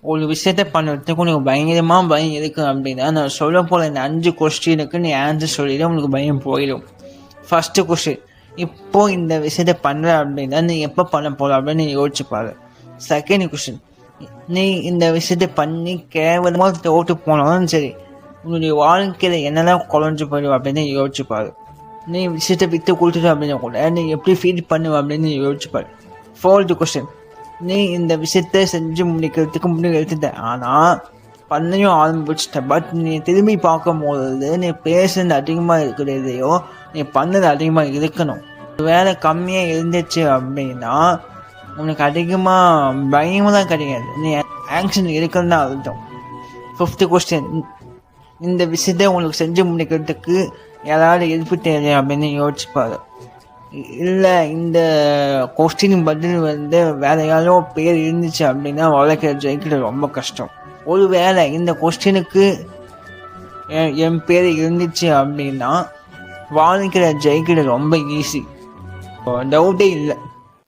ஒரு விஷயத்த பண்ணுறதுக்கு உனக்கு பயங்கரமாக பயம் இருக்குது அப்படின்னா, நான் சொல்ல போகிற இந்த 5 கொஸ்டினுக்கு நீ ஆன்சர் சொல்லிவிட்டு உனக்கு பயம் போயிடும். ஃபஸ்ட்டு கொஸ்டின், இப்போது இந்த விஷயத்த பண்ணுற அப்படின்னா நீ எப்போ பண்ண போகிற அப்படின்னு நீ யோசிச்சு பாரு. செகண்ட் கொஸ்டின், நீ இந்த விஷயத்த பண்ணி கேவலமாக தோற்று போனாலும் சரி, உன்னுடைய வாழ்க்கையில் என்னெல்லாம் குறைஞ்சு போயிடும் அப்படின்னு யோசிச்சு பாரு. நீ விஷயத்தை விட்டு கொடுத்துட்ட அப்படின்னா கூட நீ எப்படி ஃபீல் பண்ணுவ அப்படின்னு யோசிச்சு பாரு. ஃபோர்த்து கொஸ்டின், நீ இந்த விஷயத்த செஞ்சு முடிக்கிறதுக்கு முன்னாடி எடுத்துட்ட, ஆனால் பண்ணையும் ஆரம்பிச்சிட்ட. பட் நீ திரும்பி பார்க்கும்போது நீ பேசுனது அதிகமாக இருக்கிறதையோ நீ பண்ணது அதிகமாக இருக்கணும். வேலை கம்மியாக இருந்துச்சு அப்படின்னா உனக்கு அதிகமாக பயமெல்லாம் கிடையாது, நீ ஆக்ஷன் இருக்குன்னு தான் அர்த்தம். ஃபிஃப்த்து கொஸ்டின், இந்த விஷயத்த உங்களுக்கு செஞ்சு முடிக்கிறதுக்கு யாராவது எதிர்ப்பு தேவை அப்படின்னு யோசிச்சுப்பாரு. இல்லை இந்த கொஸ்டின் பதில் வேற யாரோ பேர் இருந்துச்சு அப்படின்னா வாழ்க்கையை ஜெயிக்கிறது ரொம்ப கஷ்டம். ஒரு வேளை இந்த கொஸ்டினுக்கு என் பேர் இருந்துச்சு அப்படின்னா வாழ்க்கையை ஜெயிக்கிறது ரொம்ப ஈஸி, டவுட்டே இல்லை.